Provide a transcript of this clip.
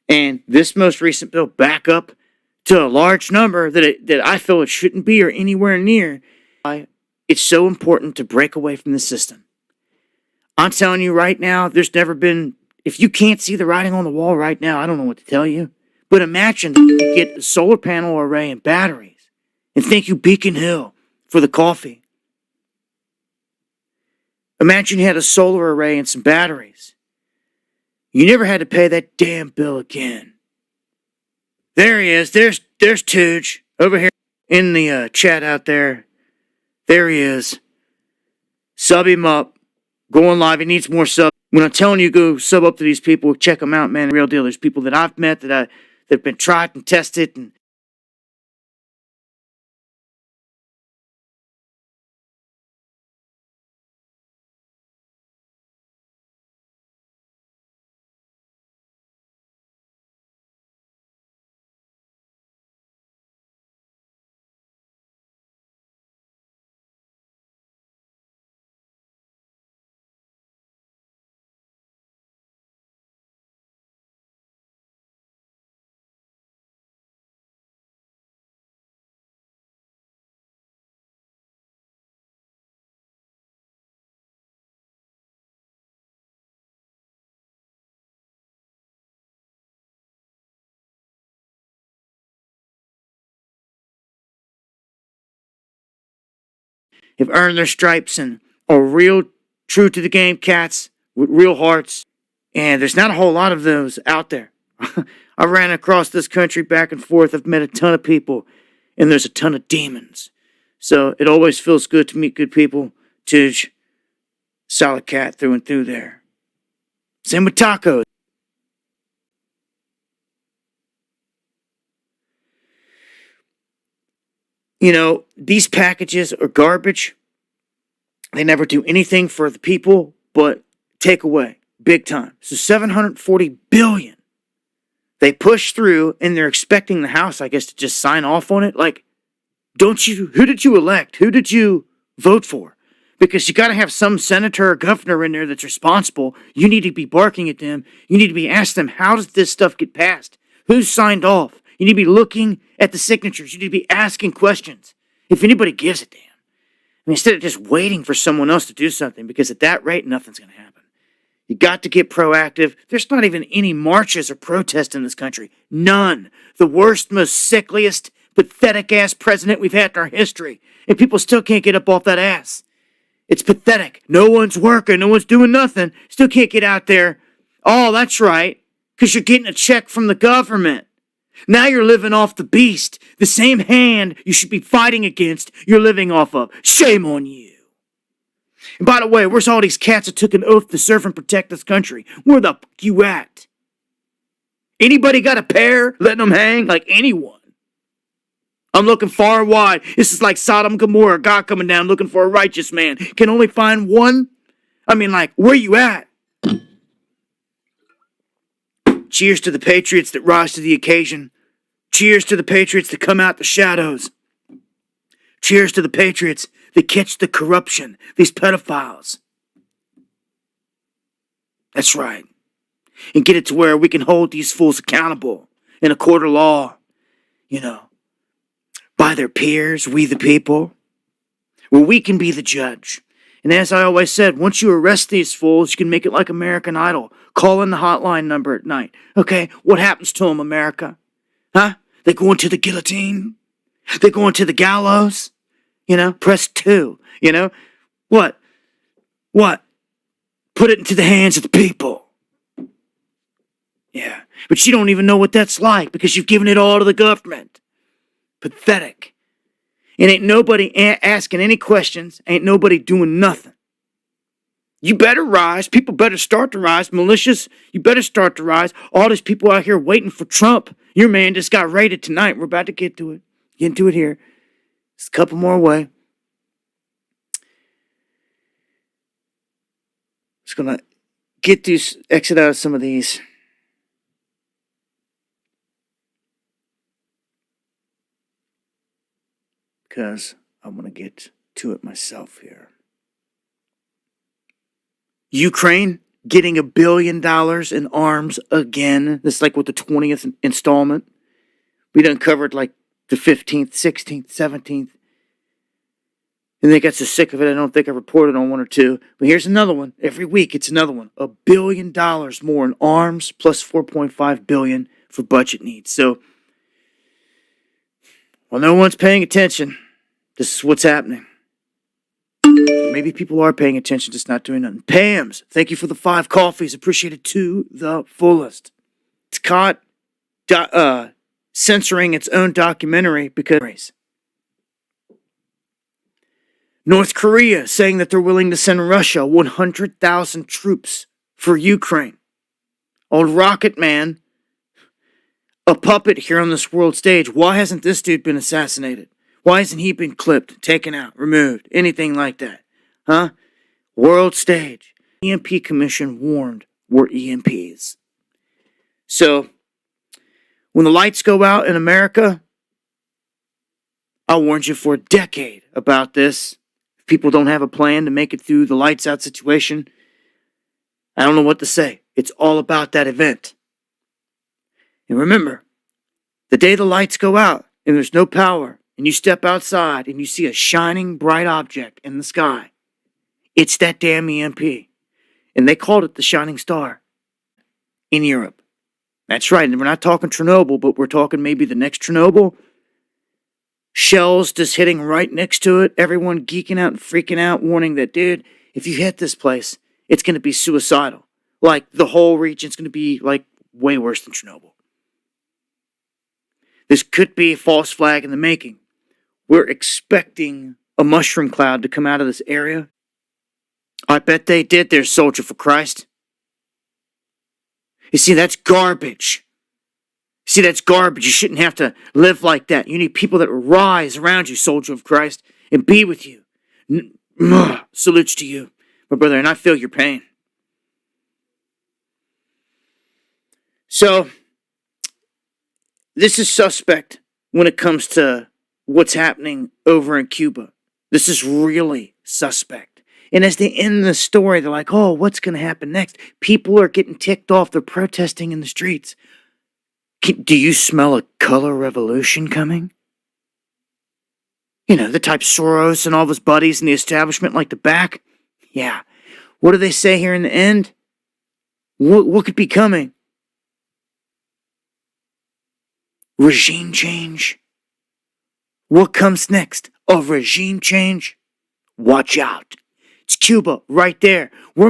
And this most recent bill back up to a large number that I feel it shouldn't be or anywhere near. It's so important to break away from the system. I'm telling you right now, there's never been, if you can't see the writing on the wall right now, I don't know what to tell you. But imagine that you could get a solar panel array and batteries. And thank you, Beacon Hill, for the coffee. Imagine you had a solar array and some batteries. You never had to pay that damn bill again. There he is. There's Tooge over here in the chat out there. There he is. Sub him up. Going live. He needs more sub. When I'm telling you, go sub up to these people. Check them out, man. Real deal. There's people that I've met that've been tried and tested. And have earned their stripes and are real true to the game cats with real hearts. And there's not a whole lot of those out there. I ran across this country back and forth. I've met a ton of people, and there's a ton of demons. So it always feels good to meet good people. Tooge, solid cat through and through there. Same with tacos. You know, these packages are garbage. They never do anything for the people but take away big time. So $740 billion. They push through and they're expecting the House, I guess, to just sign off on it. Like, who did you elect? Who did you vote for? Because you got to have some senator or governor in there that's responsible. You need to be barking at them. You need to be asking them, how does this stuff get passed? Who signed off? You need to be looking at the signatures. You need to be asking questions. If anybody gives a damn. I mean, instead of just waiting for someone else to do something, because at that rate, nothing's going to happen. You got to get proactive. There's not even any marches or protests in this country. None. The worst, most sickliest, pathetic-ass president we've had in our history. And people still can't get up off that ass. It's pathetic. No one's working. No one's doing nothing. Still can't get out there. Oh, that's right. Because you're getting a check from the government. Now you're living off the beast. The same hand you should be fighting against, you're living off of. Shame on you. And by the way, where's all these cats that took an oath to serve and protect this country? Where the fuck you at? Anybody got a pair letting them hang? Like anyone. I'm looking far and wide. This is like Sodom and Gomorrah. God coming down looking for a righteous man. Can only find one? I mean, like, where you at? Cheers to the patriots that rise to the occasion. Cheers to the patriots that come out the shadows. Cheers to the patriots that catch the corruption, these pedophiles. That's right. And get it to where we can hold these fools accountable in a court of law. You know, by their peers, we the people. Where we can be the judge. And as I always said, once you arrest these fools, you can make it like American Idol. Call in the hotline number at night. Okay, what happens to them, America? Huh? They go into the guillotine? They go into the gallows? You know, press 2. You know? What? Put it into the hands of the people. Yeah, but you don't even know what that's like because you've given it all to the government. Pathetic. And ain't nobody asking any questions. Ain't nobody doing nothing. You better rise. People better start to rise. Militias, you better start to rise. All these people out here waiting for Trump. Your man just got raided tonight. We're about to get to it. Get into it here. Just a couple more away. Just going to exit out of some of these. Because I want to get to it myself here. Ukraine getting $1 billion in arms again. This is like with the 20th installment. We done covered like the 15th, 16th, 17th. And they got so sick of it, I don't think I reported on one or two. But here's another one. Every week, it's another one. $1 billion more in arms, plus $4.5 billion for budget needs. So, while no one's paying attention, this is what's happening. Maybe people are paying attention, just not doing nothing. Pams, thank you for the 5 coffees. Appreciate it to the fullest. It's caught censoring its own documentary because North Korea saying that they're willing to send Russia 100,000 troops for Ukraine. Old Rocket Man, a puppet here on this world stage. Why hasn't this dude been assassinated? Why hasn't he been clipped, taken out, removed, anything like that? Huh? World stage. EMP Commission warned we're EMPs. So, when the lights go out in America, I warned you for a decade about this. People don't have a plan to make it through the lights out situation. I don't know what to say. It's all about that event. And remember, the day the lights go out and there's no power and you step outside and you see a shining bright object in the sky, it's that damn EMP. And they called it the shining star in Europe. That's right. And we're not talking Chernobyl, but we're talking maybe the next Chernobyl. Shells just hitting right next to it. Everyone geeking out and freaking out, warning that, dude, if you hit this place, it's going to be suicidal. Like, the whole region's going to be, like, way worse than Chernobyl. This could be a false flag in the making. We're expecting a mushroom cloud to come out of this area. I bet they did there, Soldier for Christ. You see, that's garbage. See, that's garbage. You shouldn't have to live like that. You need people that rise around you, Soldier of Christ, and be with you. Salutes to you, my brother, and I feel your pain. So, this is suspect when it comes to what's happening over in Cuba. This is really suspect. And as they end the story, they're like, oh, what's going to happen next? People are getting ticked off. They're protesting in the streets. Do you smell a color revolution coming? You know, the type Soros and all of his buddies in the establishment like the back? Yeah. What do they say here in the end? What could be coming? Regime change. What comes next? A regime change? Watch out. It's Cuba right there. We're